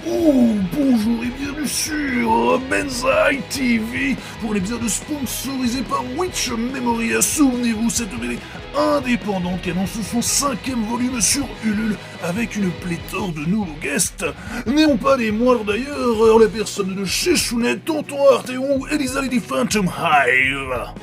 Oh, bonjour et bienvenue sur Benzaï TV pour l'épisode sponsorisé par Witch Memory. Souvenez-vous, cette BD indépendante qui annonce son 5e volume sur Ulule avec une pléthore de nouveaux guests. N'ayons pas les moindres d'ailleurs, en la personne de Chéchounette, Tonton Arthéon ou Elisa Lady Phantom Hive.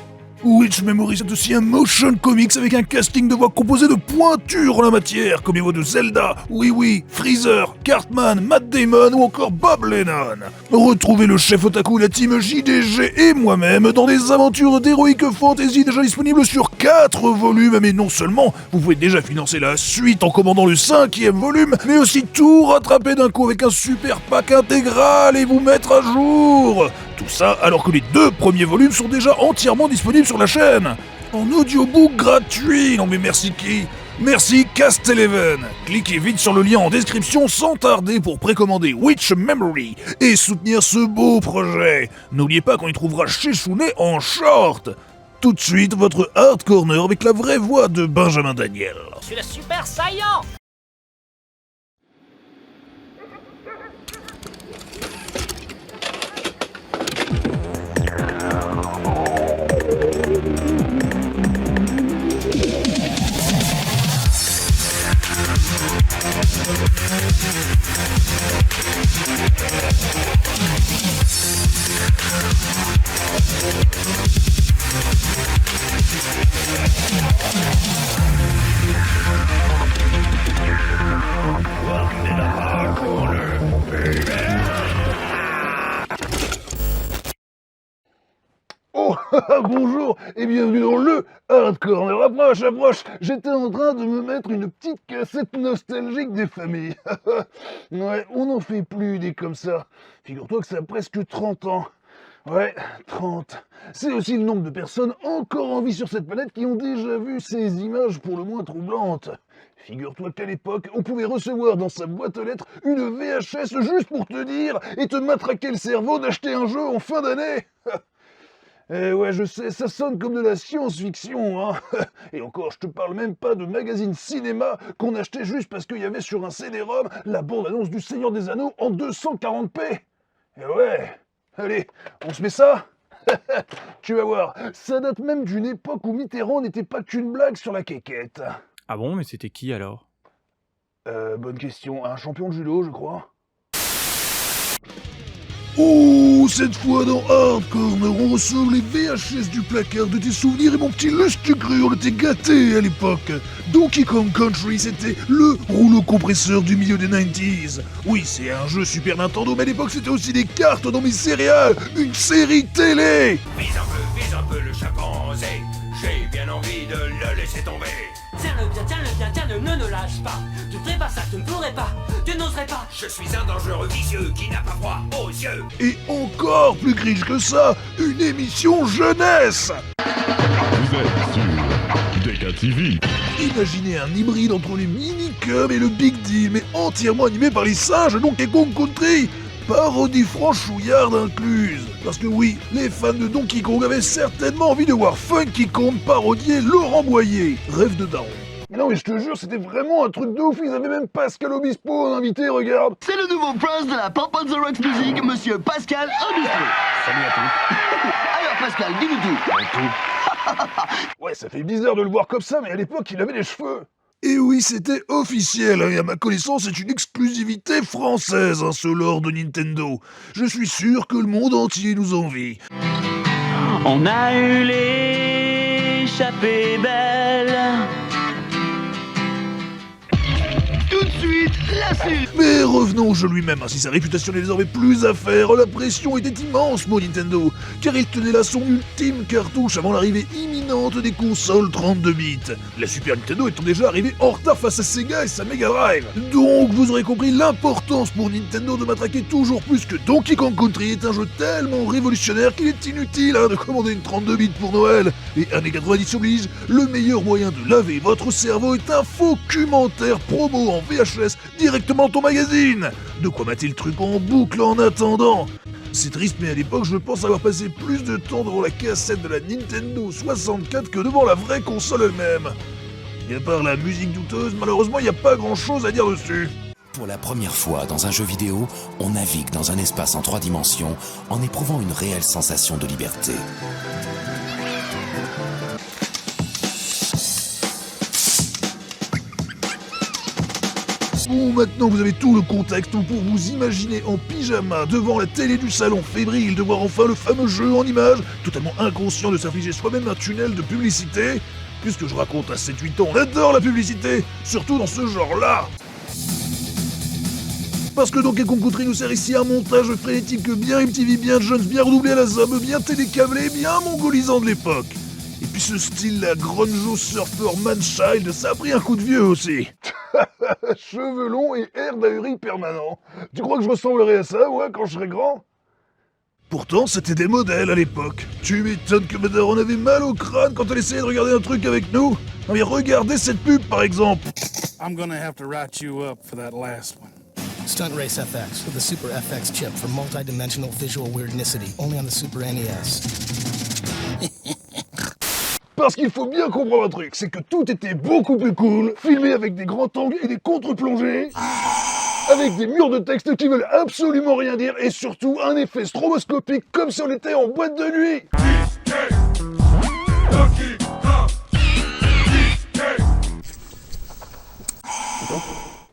Witch Memory, c'est aussi un motion comics avec un casting de voix composé de pointures en la matière, comme les voix de Zelda, Oui, Freezer, Cartman, Matt Damon ou encore Bob Lennon. Retrouvez le chef otaku, la team JDG et moi-même dans des aventures d'Heroic Fantasy déjà disponibles sur 4 volumes, mais non seulement, vous pouvez déjà financer la suite en commandant le 5e volume, mais aussi tout rattraper d'un coup avec un super pack intégral et vous mettre à jour. Tout ça alors que les 2 premiers volumes sont déjà entièrement disponibles sur la chaîne, en audiobook gratuit. Non mais merci qui ? Merci Cast11. Cliquez vite sur le lien en description sans tarder pour précommander Witch Memory et soutenir ce beau projet. N'oubliez pas qu'on y trouvera Chéchounet en short. Tout de suite, votre Hard Corner avec la vraie voix de Benjamin Daniel. Je suis le Super Saiyan. Oh, bonjour et bienvenue dans le Hard Corner. Approche, j'étais en train de me mettre une petite cassette nostalgique des familles. Ouais, on n'en fait plus des comme ça. Figure-toi que ça a presque 30 ans. Ouais, 30. C'est aussi le nombre de personnes encore en vie sur cette planète qui ont déjà vu ces images pour le moins troublantes. Figure-toi qu'à l'époque, on pouvait recevoir dans sa boîte aux lettres une VHS juste pour te dire et te matraquer le cerveau d'acheter un jeu en fin d'année. Eh ouais, je sais, ça sonne comme de la science-fiction, hein. Et encore, je te parle même pas de magazines cinéma qu'on achetait juste parce qu'il y avait sur un CD-ROM la bande-annonce du Seigneur des Anneaux en 240p. Eh ouais, allez, on se met ça? Tu vas voir, ça date même d'une époque où Mitterrand n'était pas qu'une blague sur la quéquette. Ah bon, mais c'était qui alors? Bonne question, un champion de judo, je crois. Oh, cette fois dans Hard Corner, on ressort les VHS du placard de tes souvenirs et mon petit lustre-cru, on était gâtés à l'époque. Donkey Kong Country, c'était le rouleau compresseur du milieu des 90s. Oui, c'est un jeu Super Nintendo, mais à l'époque c'était aussi des cartes dans mes céréales, une série télé. Vise un peu le chimpanzé, j'ai bien envie de le laisser tomber. Tiens-le bien, ne lâche pas. Tu ne ferais pas ça, tu ne pourrais pas, tu n'oserais pas. Je suis un dangereux vicieux qui n'a pas froid aux yeux. Et encore plus riche que ça, une émission jeunesse. Vous êtes sur DK TV. Imaginez un hybride entre les Minicums et le Big Deal, mais entièrement animé par les singes Donkey Kong Country. Parodie franchouillarde incluse. Parce que oui, les fans de Donkey Kong avaient certainement envie de voir Funky Kong parodier Laurent Boyer. Rêve de daron. Mais non mais je te jure, c'était vraiment un truc de ouf, ils avaient même Pascal Obispo en invité, regarde. C'est le nouveau prince de la Pop on the Rocks Music, monsieur Pascal Obispo. Salut à tous. Alors Pascal, dis-nous tout. Ouais, ça fait bizarre de le voir comme ça, mais à l'époque, il avait les cheveux. Et oui, c'était officiel, et à ma connaissance, c'est une exclusivité française, ce lore de Nintendo. Je suis sûr que le monde entier nous envie. On a eu l'échappée belle. Tout de suite, la suite. Mais revenons au jeu lui-même, si sa réputation n'est désormais plus à faire, la pression était immense pour Nintendo, car il tenait là son ultime cartouche avant l'arrivée imminente des consoles 32 bits. La Super Nintendo étant déjà arrivée en retard face à Sega et sa Mega Drive. Donc vous aurez compris l'importance pour Nintendo de matraquer toujours plus que Donkey Kong Country est un jeu tellement révolutionnaire qu'il est inutile de commander une 32 bits pour Noël. Et années 90 oblige, le meilleur moyen de laver votre cerveau est un faux documentaire promo en VHS directement dans ton magazine. De quoi mater le truc en boucle en attendant. C'est triste, mais à l'époque, je pense avoir passé plus de temps devant la cassette de la Nintendo 64 que devant la vraie console elle-même. Et à part la musique douteuse, malheureusement, il n'y a pas grand-chose à dire dessus. Pour la première fois dans un jeu vidéo, on navigue dans un espace en 3 dimensions en éprouvant une réelle sensation de liberté. Bon, maintenant vous avez tout le contexte pour vous imaginer en pyjama devant la télé du salon, fébrile de voir enfin le fameux jeu en images, totalement inconscient de s'infliger soi-même un tunnel de publicité. Puisque je raconte à 7-8 ans, on adore la publicité, surtout dans ce genre-là. Parce que Donkey Kong Country nous sert ici un montage frénétique bien MTV, bien Jones, bien redoublé à la ZAB, bien télécablé, bien mongolisant de l'époque. Et puis ce style-là, grunge surfer man-child, ça a pris un coup de vieux aussi. Cheveux longs et air d'ahuri permanent. Tu crois que je ressemblerai à ça, moi, quand je serai grand? Pourtant, c'était des modèles à l'époque. Tu m'étonnes que Madar en avait mal au crâne quand elle essayait de regarder un truc avec nous. Non mais regardez cette pub, par exemple. I'm gonna have to write you up for that last one. Stunt Race FX with the Super FX chip for multi-dimensional visual weirdnicity, only on the Super NES. Parce qu'il faut bien comprendre un truc, c'est que tout était beaucoup plus cool, filmé avec des grands angles et des contre-plongées, avec des murs de texte qui veulent absolument rien dire, et surtout un effet stroboscopique comme si on était en boîte de nuit.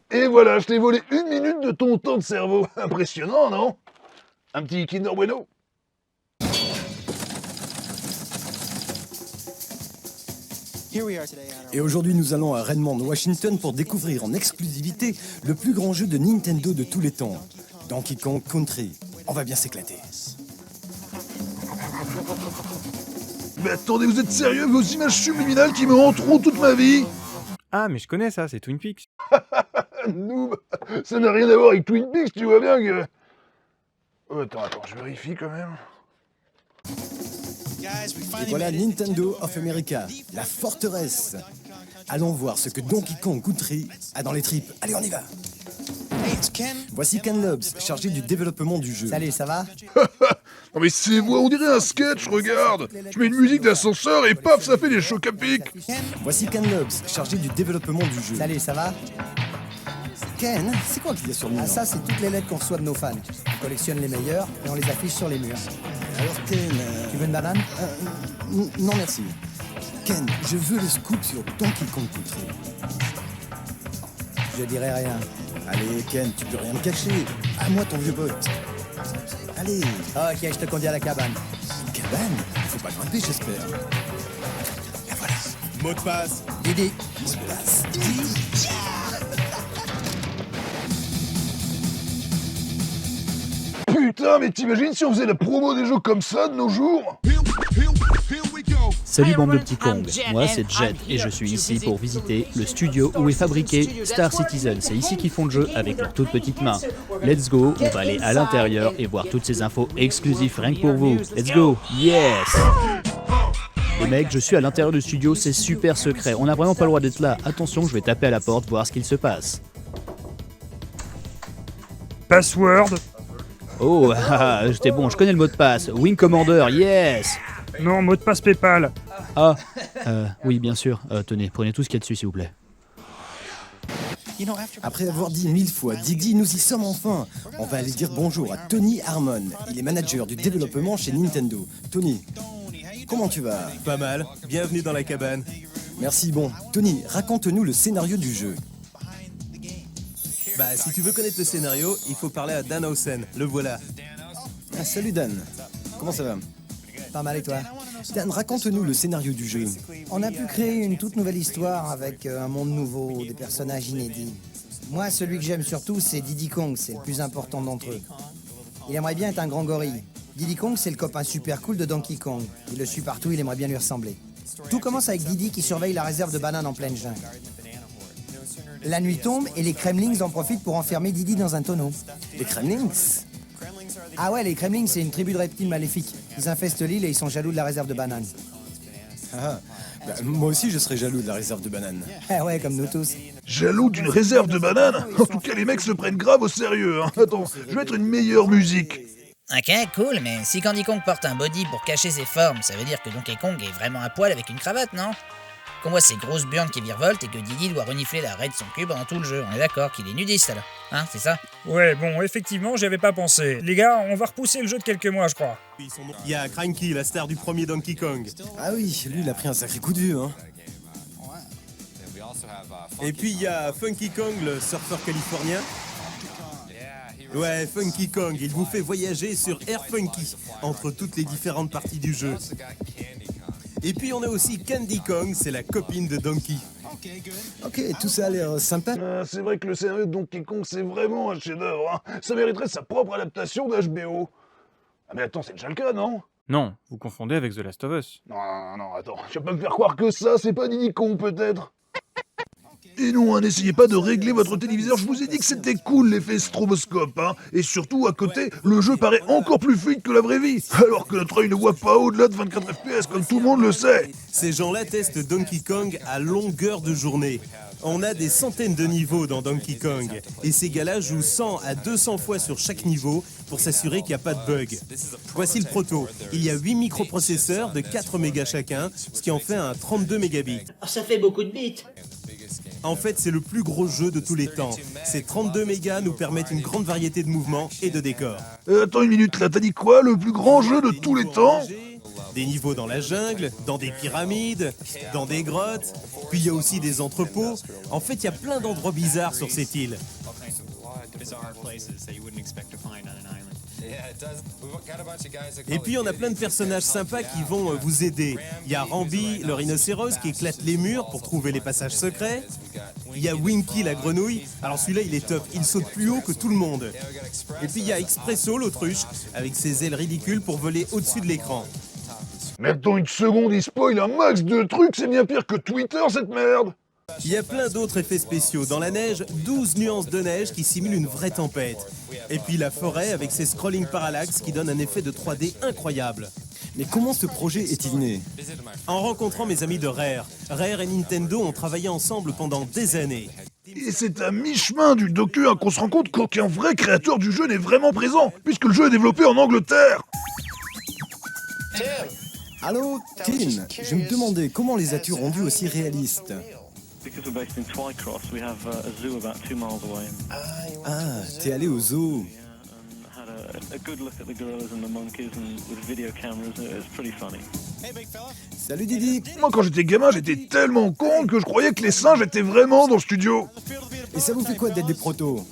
Et voilà, je t'ai volé 1 minute de ton temps de cerveau. Impressionnant, non? Un petit Kinder Bueno. Et aujourd'hui, nous allons à Redmond, Washington pour découvrir en exclusivité le plus grand jeu de Nintendo de tous les temps, Donkey Kong Country. On va bien s'éclater. Mais attendez, vous êtes sérieux? Vos images subliminales qui me hanteront toute ma vie? Ah, mais je connais ça, c'est Twin Peaks. Noob, ça n'a rien à voir avec Twin Peaks, tu vois bien que... Oh, attends, je vérifie quand même. Et voilà Nintendo of America, la forteresse. Allons voir ce que Donkey Kong Country a dans les tripes. Allez, on y va. Voici Ken Lobbs, chargé du développement du jeu. Salut, ça va? Non mais c'est moi, on dirait un sketch, regarde. Je mets une musique d'ascenseur et paf, ça fait des chocs à pic. Voici Ken Lobbs, chargé du développement du jeu. Salut, ça va? Ken, c'est quoi qu'il y a sur le mur? Ah, ça, c'est toutes les lettres qu'on reçoit de nos fans. On collectionne les meilleures et on les affiche sur les murs. Alors Ken... Tu veux une banane? Non merci. Ken, je veux le scoop sur Donkey Kong Country. Je dirai rien. Allez Ken, tu peux rien me cacher. À moi ton vieux bot. Allez. Ok, je te conduis à la cabane. Cabane? Faut pas grimper, j'espère. La voilà. Mot de passe. Didi. Mot de passe. Didi. Putain, mais t'imagines si on faisait la promo des jeux comme ça de nos jours? Salut bande de petits Kong, moi c'est Jet et je suis ici pour visiter le studio où est fabriqué Star Citizen. C'est ici qu'ils font le jeu avec leurs toutes petites mains. Let's go, on va aller à l'intérieur et voir toutes ces infos exclusives rien que pour vous. Let's go, yes! Les mecs, je suis à l'intérieur du studio, c'est super secret, on n'a vraiment pas le droit d'être là. Attention, je vais taper à la porte, voir ce qu'il se passe. Password. Oh, j'étais bon, je connais le mot de passe. Wing Commander, yes! Non, mot de passe PayPal. Ah, oui, bien sûr. Tenez, prenez tout ce qu'il y a dessus, s'il vous plaît. Après avoir dit 1000 fois Didi, nous y sommes enfin. On va aller dire bonjour à Tony Harmon. Il est manager du développement chez Nintendo. Tony, comment tu vas? Pas mal. Bienvenue dans la cabane. Merci, bon. Tony, raconte-nous le scénario du jeu. Bah, si tu veux connaître le scénario, il faut parler à Dan Housen. Le voilà. Ah, salut Dan. Comment ça va? Pas mal et toi? Dan, raconte-nous le scénario du jeu. On a pu créer une toute nouvelle histoire avec un monde nouveau, des personnages inédits. Moi, celui que j'aime surtout, c'est Diddy Kong, c'est le plus important d'entre eux. Il aimerait bien être un grand gorille. Diddy Kong, c'est le copain super cool de Donkey Kong. Il le suit partout, il aimerait bien lui ressembler. Tout commence avec Diddy qui surveille la réserve de bananes en pleine jungle. La nuit tombe et les Kremlings en profitent pour enfermer Diddy dans un tonneau. Les Kremlings? Ah ouais, les Kremlings, c'est une tribu de reptiles maléfiques. Ils infestent l'île et ils sont jaloux de la réserve de bananes. Ah, bah, moi aussi je serais jaloux de la réserve de bananes. Ah ouais, comme nous tous. Jaloux d'une réserve de bananes? En tout cas, les mecs se prennent grave au sérieux, hein. Attends, je vais mettre une meilleure musique. Ok, cool, mais si Candy Kong porte un body pour cacher ses formes, ça veut dire que Donkey Kong est vraiment à poil avec une cravate, non? Qu'on voit ces grosses burnes qui virevoltent et que Didi doit renifler la raie de son cul pendant tout le jeu. On est d'accord qu'il est nudiste alors. Hein, c'est ça? Ouais, bon, effectivement, j'y avais pas pensé. Les gars, on va repousser le jeu de quelques mois, je crois. Il y a Cranky, la star du premier Donkey Kong. Ah oui, lui il a pris un sacré coup de vieux, hein. Et puis il y a Funky Kong, le surfeur californien. Ouais, Funky Kong, il vous fait voyager sur Air Funky, entre toutes les différentes parties du jeu. Et puis on a aussi Candy Kong, c'est la copine de Donkey. Ok, tout ça a l'air sympa. C'est vrai que le scénario de Donkey Kong, c'est vraiment un chef-d'œuvre. Hein. Ça mériterait sa propre adaptation d'HBO. Ah mais attends, c'est déjà le cas, non? Non, vous confondez avec The Last of Us. Non, attends. Tu vas pas me faire croire que ça, c'est pas Diddy Kong, peut-être? Et non, hein, n'essayez pas de régler votre téléviseur, je vous ai dit que c'était cool l'effet stroboscope, hein. Et surtout, à côté, le jeu paraît encore plus fluide que la vraie vie, alors que notre œil ne voit pas au-delà de 24 FPS, comme tout le monde le sait. Ces gens-là testent Donkey Kong à longueur de journée. On a des centaines de niveaux dans Donkey Kong, et ces gars-là jouent 100 à 200 fois sur chaque niveau pour s'assurer qu'il n'y a pas de bug. Voici le proto. Il y a 8 microprocesseurs de 4 mégas chacun, ce qui en fait un 32 mégabits. Oh, ça fait beaucoup de bits. En fait, c'est le plus gros jeu de tous les temps. Ces 32 mégas nous permettent une grande variété de mouvements et de décors. Attends une minute, là, t'as dit quoi? Le plus grand jeu de tous les temps? Des niveaux dans la jungle, dans des pyramides, dans des grottes, puis il y a aussi des entrepôts. En fait, il y a plein d'endroits bizarres sur cette île. Et puis on a plein de personnages sympas qui vont vous aider. Il y a Rambi, le rhinocéros, qui éclate les murs pour trouver les passages secrets. Il y a Winky, la grenouille. Alors celui-là, il est top, il saute plus haut que tout le monde. Et puis il y a Expresso, l'autruche, avec ses ailes ridicules pour voler au-dessus de l'écran. Mais attends une seconde, il spoil un max de trucs, c'est bien pire que Twitter, cette merde. Il y a plein d'autres effets spéciaux. Dans la neige, 12 nuances de neige qui simulent une vraie tempête. Et puis la forêt avec ses scrolling parallax qui donnent un effet de 3D incroyable. Mais comment ce projet est-il né? En rencontrant mes amis de Rare. Rare et Nintendo ont travaillé ensemble pendant des années. Et c'est à mi-chemin du docu qu'on se rend compte qu'aucun vrai créateur du jeu n'est vraiment présent, puisque le jeu est développé en Angleterre. Allô, Tim, je me demandais comment les as-tu rendus aussi réalistes? Ah, t'es allé au zoo. Salut Didi. Moi quand j'étais gamin, j'étais tellement con que je croyais que les singes étaient vraiment dans le studio. Et ça vous fait quoi d'être des protos?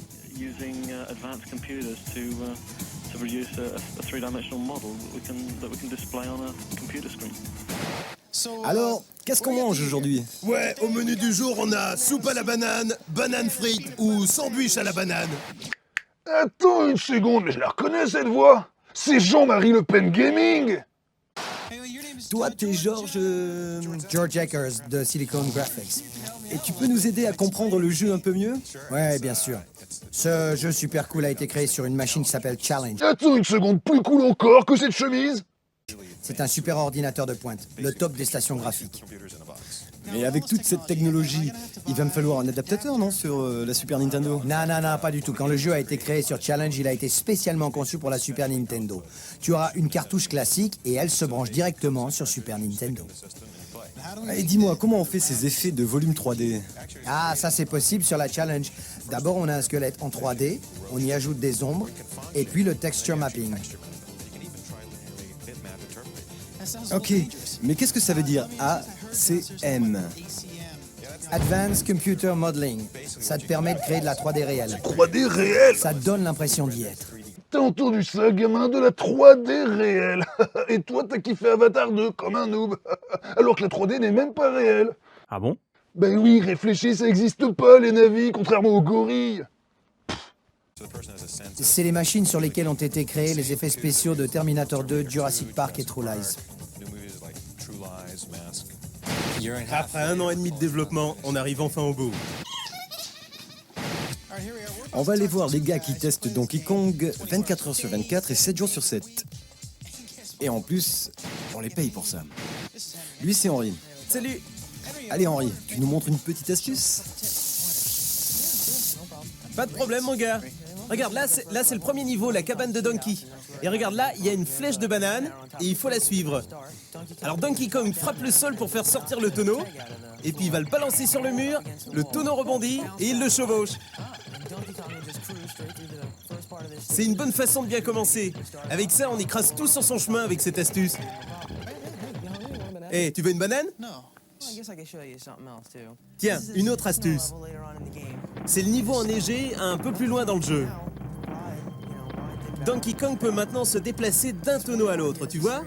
Alors, qu'est-ce qu'on mange aujourd'hui? Ouais, au menu du jour, on a soupe à la banane, banane frite ou sandwich à la banane. Attends une seconde, mais je la reconnais cette voix. C'est Jean-Marie Le Pen Gaming. Toi, t'es George Eckers de Silicon Graphics. Et tu peux nous aider à comprendre le jeu un peu mieux? Ouais, bien sûr. Ce jeu super cool a été créé sur une machine qui s'appelle Challenge. Attends une seconde, plus cool encore que cette chemise. C'est un super ordinateur de pointe, le top des stations graphiques. Mais avec toute cette technologie, il va me falloir un adaptateur, non, sur la Super Nintendo? Non, pas du tout. Quand le jeu a été créé sur Challenge, il a été spécialement conçu pour la Super Nintendo. Tu auras une cartouche classique et elle se branche directement sur Super Nintendo. Et dis-moi, comment on fait ces effets de volume 3D? Ah, ça c'est possible sur la Challenge. D'abord, on a un squelette en 3D, on y ajoute des ombres, et puis le texture mapping. Ok, mais qu'est-ce que ça veut dire ACM? Advanced Computer Modeling. Ça te permet de créer de la 3D réelle. 3D réelle? Ça te donne l'impression d'y être. T'as entendu ça, gamin? De la 3D réelle. Et toi, t'as kiffé Avatar 2 comme un noob. Alors que la 3D n'est même pas réelle. Ah bon? Ben oui, réfléchis, ça existe pas, les navis, contrairement aux gorilles. C'est les machines sur lesquelles ont été créés les effets spéciaux de Terminator 2, Jurassic Park et True Lies. Après 1 an et demi de développement, on arrive enfin au bout. On va aller voir les gars qui testent Donkey Kong 24 heures sur 24 et 7 jours sur 7. Et en plus, on les paye pour ça. Lui, c'est Henri. Salut. Allez Henri, tu nous montres une petite astuce? Pas de problème, mon gars. Regarde, là c'est le premier niveau, la cabane de Donkey. Et regarde là, il y a une flèche de banane et il faut la suivre. Alors Donkey Kong frappe le sol pour faire sortir le tonneau. et puis il va le balancer sur le mur, le tonneau rebondit et il le chevauche. C'est une bonne façon de bien commencer. Avec ça, on écrase tout sur son chemin avec cette astuce. Tu veux une banane? Tiens, une autre astuce. C'est le niveau enneigé un peu plus loin dans le jeu. Donkey Kong peut maintenant se déplacer d'un tonneau à l'autre, tu vois?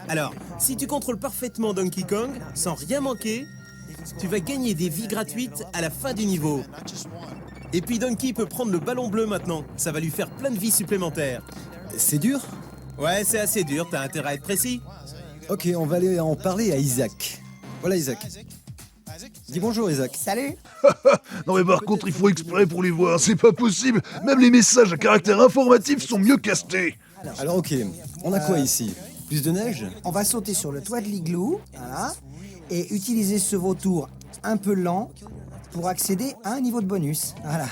Alors, si tu contrôles parfaitement Donkey Kong, sans rien manquer, tu vas gagner des vies gratuites à la fin du niveau. Et puis Donkey peut prendre le ballon bleu maintenant, ça va lui faire plein de vies supplémentaires. C'est dur? Ouais, c'est assez dur, t'as intérêt à être précis. Ok, on va aller en parler à Isaac. Voilà Isaac. Dis bonjour Isaac. Salut. Non mais par contre, il faut exprès pour les voir, c'est pas possible. Même les messages à caractère informatif sont mieux castés. Alors ok, on a quoi ici? Plus de neige? On va sauter sur le toit de l'igloo, voilà, et utiliser ce vautour un peu lent pour accéder à un niveau de bonus. Voilà.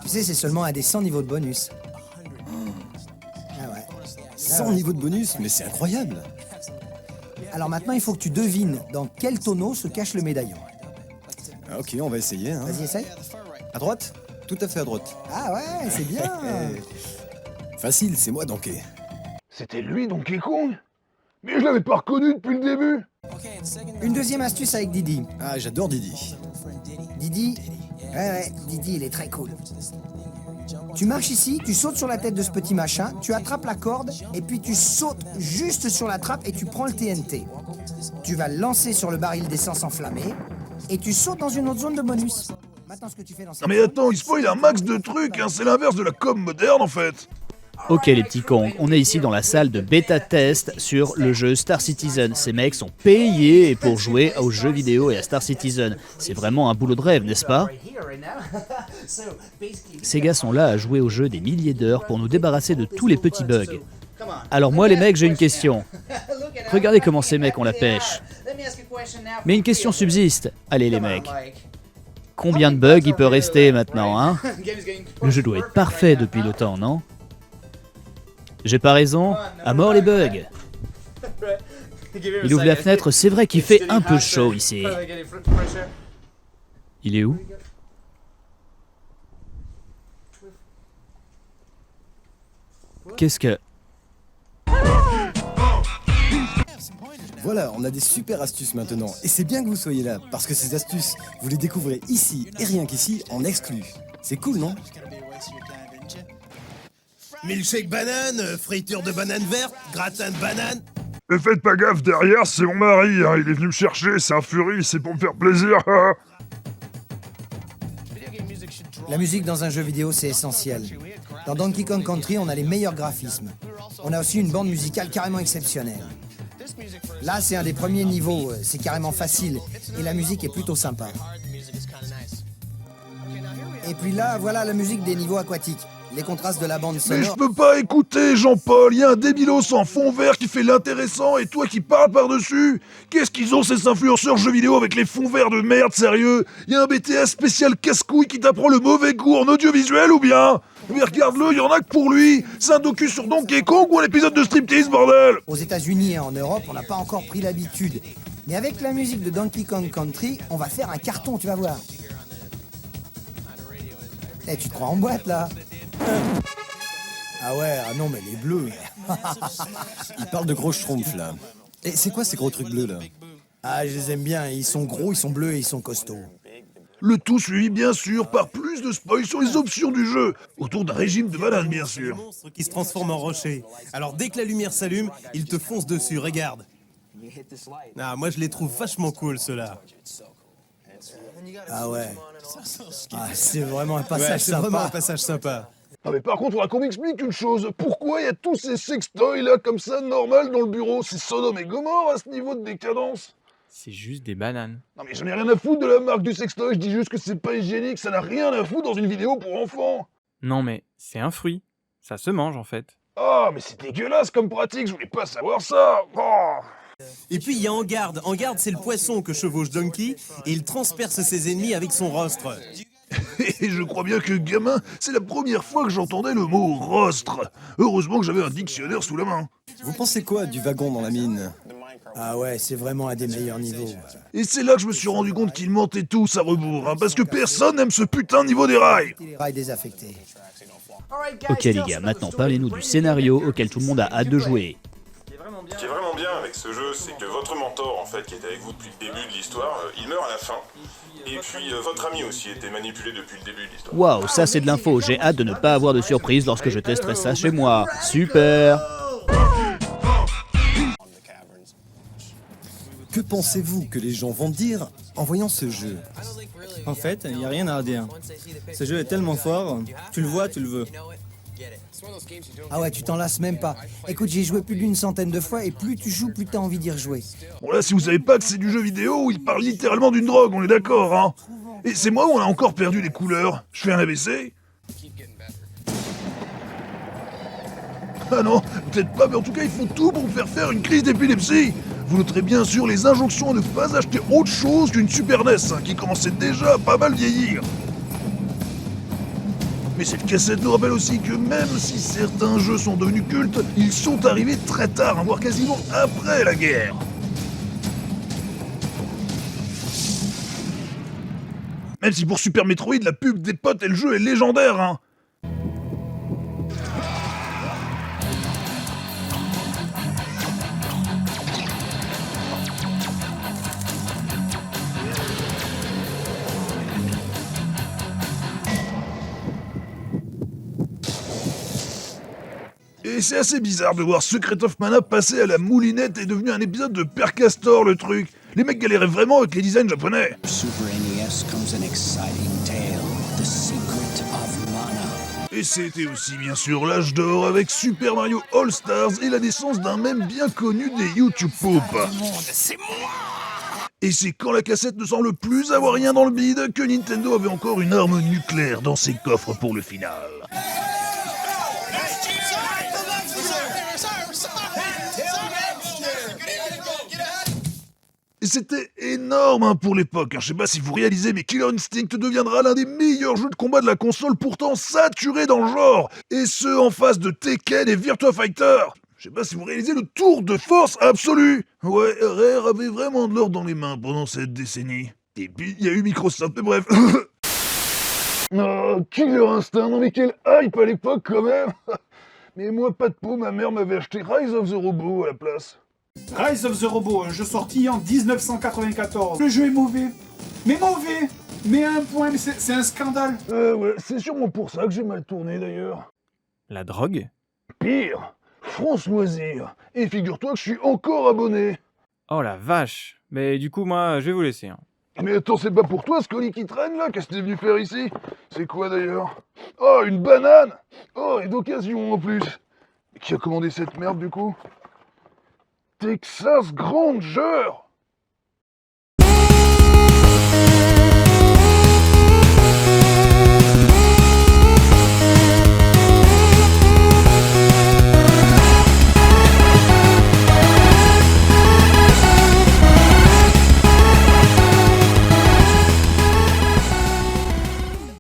Tu sais, c'est seulement un des 100 niveaux de bonus. Ah ouais. 100 niveaux de bonus, mais c'est incroyable. Alors maintenant, il faut que tu devines dans quel tonneau se cache le médaillon. Ah, ok, on va essayer. Hein. Vas-y, essaye. À droite? Tout à fait à droite. Ah ouais, c'est bien. Facile, c'est moi Donkey. C'était lui Donkey Kong? Mais je l'avais pas reconnu depuis le début. Une deuxième astuce avec Didi. Ah, j'adore Didi. Didi, Didi, il est très cool. Tu marches ici, tu sautes sur la tête de ce petit machin, tu attrapes la corde, et puis tu sautes juste sur la trappe et tu prends le TNT. Tu vas le lancer sur le baril d'essence enflammé, et tu sautes dans une autre zone de bonus. Maintenant, ce que tu fais dans cette Non mais attends, il spoil un max de trucs, hein. C'est l'inverse de la com moderne en fait. Ok les petits cons, on est ici dans la salle de bêta test sur le jeu Star Citizen. Ces mecs sont payés pour jouer aux jeux vidéo et à Star Citizen. C'est vraiment un boulot de rêve, n'est-ce pas? Ces gars sont là à jouer au jeu des milliers d'heures pour nous débarrasser de tous les petits bugs. Alors moi les mecs, j'ai une question. Regardez comment ces mecs ont la pêche. Mais une question subsiste. Allez les mecs. Combien de bugs il peut rester maintenant, hein? Le jeu doit être parfait depuis le temps, non? J'ai pas raison? À mort les bugs! Il ouvre la fenêtre, c'est vrai qu'il fait un peu chaud ici. Il est où? Qu'est-ce que... Voilà, on a des super astuces maintenant. Et c'est bien que vous soyez là, parce que ces astuces, vous les découvrez ici et rien qu'ici en exclu. C'est cool, non? Milkshake banane, friture de banane verte, gratin de banane. Ne faites pas gaffe, derrière c'est mon mari, hein. Il est venu me chercher, c'est un furie, c'est pour me faire plaisir. La musique dans un jeu vidéo, c'est essentiel. Dans Donkey Kong Country, on a les meilleurs graphismes. On a aussi une bande musicale carrément exceptionnelle. Là, c'est un des premiers niveaux, c'est carrément facile, et la musique est plutôt sympa. Et puis là, voilà la musique des niveaux aquatiques. Les contrastes de la bande sonore... Mais je peux pas écouter, Jean-Paul. Y a un débilos en fond vert qui fait l'intéressant et toi qui parles par-dessus. Qu'est-ce qu'ils ont ces influenceurs jeux vidéo avec les fonds verts de merde, sérieux? Y a un BTS spécial casse-couille qui t'apprend le mauvais goût en audiovisuel ou bien? Mais regarde-le, y en a que pour lui. C'est un docu sur Donkey Kong ou un épisode de striptease, bordel? Aux États-Unis et en Europe, on n'a pas encore pris l'habitude. Mais avec la musique de Donkey Kong Country, on va faire un carton, tu vas voir. Eh, tu te crois en boîte, là? Ah ouais, ah non, mais les bleus. Il parle de gros schtroumpfs, là. Et c'est quoi ces gros trucs bleus, là? Ah, je les aime bien. Ils sont gros, ils sont bleus et ils sont costauds. Le tout suivi, bien sûr, par plus de spoil sur les options du jeu. Autour d'un régime de banane, bien sûr. Monstre qui se transforme en rocher. Alors dès que la lumière s'allume, il te fonce dessus, regarde. Ah, moi je les trouve vachement cool, ceux-là. Ah ouais. Ah, c'est vraiment un passage c'est sympa. vraiment un passage sympa. Ah mais par contre, faudra qu'on m'explique une chose. Pourquoi il y a tous ces sextoys là, comme ça, normal dans le bureau? C'est Sodome et Gomorre à ce niveau de décadence. C'est juste des bananes. Non mais j'en ai rien à foutre de la marque du sextoy, je dis juste que c'est pas hygiénique, ça n'a rien à foutre dans une vidéo pour enfants. Non mais c'est un fruit. Ça se mange en fait. Ah mais c'est dégueulasse comme pratique, je voulais pas savoir ça. Oh. Et puis il y a Engarde. Engarde, c'est le poisson que chevauche Donkey et il transperce ses ennemis avec son rostre. Et je crois bien que gamin, c'est la première fois que j'entendais le mot rostre. Heureusement que j'avais un dictionnaire sous la main. Vous pensez quoi du wagon dans la mine? Ah ouais, c'est vraiment un des meilleurs niveaux. Et c'est là que je me suis rendu compte qu'ils mentaient tous à rebours, hein, parce que personne n'aime ce putain de niveau des rails. Les rails désaffectés. Ok les gars, maintenant parlez-nous du scénario auquel tout le monde a hâte de jouer. Ce qui est vraiment bien avec ce jeu, c'est que votre mentor, en fait, qui était avec vous depuis le début de l'histoire, il meurt à la fin. Et puis votre ami aussi était manipulé depuis le début de l'histoire. Waouh, ça c'est de l'info, j'ai hâte de ne pas avoir de surprise lorsque je testerai ça chez moi. Super! Que pensez-vous que les gens vont dire en voyant ce jeu? En fait, il n'y a rien à dire. Ce jeu est tellement fort, tu le vois, tu le veux. Ah ouais, tu t'en lasses même pas. Écoute, j'y ai joué plus d'une centaine de fois et plus tu joues, plus t'as envie d'y rejouer. Bon là, si vous savez pas que c'est du jeu vidéo, il parle littéralement d'une drogue, on est d'accord, hein. Et c'est moi où on a encore perdu les couleurs. Je fais un AVC? Ah non, peut-être pas, mais en tout cas, ils font tout pour vous faire une crise d'épilepsie. Vous noterez bien sûr les injonctions à ne pas acheter autre chose qu'une Super NES, hein, qui commençait déjà à pas mal vieillir. Mais cette cassette nous rappelle aussi que même si certains jeux sont devenus cultes, ils sont arrivés très tard, hein, voire quasiment après la guerre. Même si pour Super Metroid, la pub des potes et le jeu est légendaire, hein. Et c'est assez bizarre de voir Secret of Mana passer à la moulinette et devenu un épisode de Père Castor, le truc. Les mecs galéraient vraiment avec les designs japonais. Super NES comes an exciting tale, The Secret of Mana. Et c'était aussi bien sûr l'âge d'or avec Super Mario All Stars et la naissance d'un mème bien connu des YouTube Poop. C'est moi! Et c'est quand la cassette ne semble plus avoir rien dans le bide que Nintendo avait encore une arme nucléaire dans ses coffres pour le final. Et c'était énorme hein, pour l'époque, hein. Je sais pas si vous réalisez, mais Killer Instinct deviendra l'un des meilleurs jeux de combat de la console, pourtant saturé dans le genre. Et ce, en face de Tekken et Virtua Fighter. Je sais pas si vous réalisez le tour de force absolu. Ouais, Rare avait vraiment de l'or dans les mains pendant cette décennie. Et puis, il y a eu Microsoft, mais bref. Oh, Killer Instinct, non mais quel hype à l'époque quand même. Mais moi, pas de peau, ma mère m'avait acheté Rise of the Robot à la place. Rise of the Robot, un jeu sorti en 1994. Le jeu est mauvais. Mais mauvais. Mais à un point, mais c'est un scandale. Ouais, c'est sûrement pour ça que j'ai mal tourné d'ailleurs. La drogue? Pire, France Loisirs. Et figure-toi que je suis encore abonné. Oh la vache. Mais du coup, moi, je vais vous laisser. Hein. Mais attends, c'est pas pour toi ce colis qui traîne là? Qu'est-ce que t'es venu faire ici? C'est quoi d'ailleurs? Oh, une banane! Oh, et d'occasion en plus. Qui a commandé cette merde du coup? Texas Granger!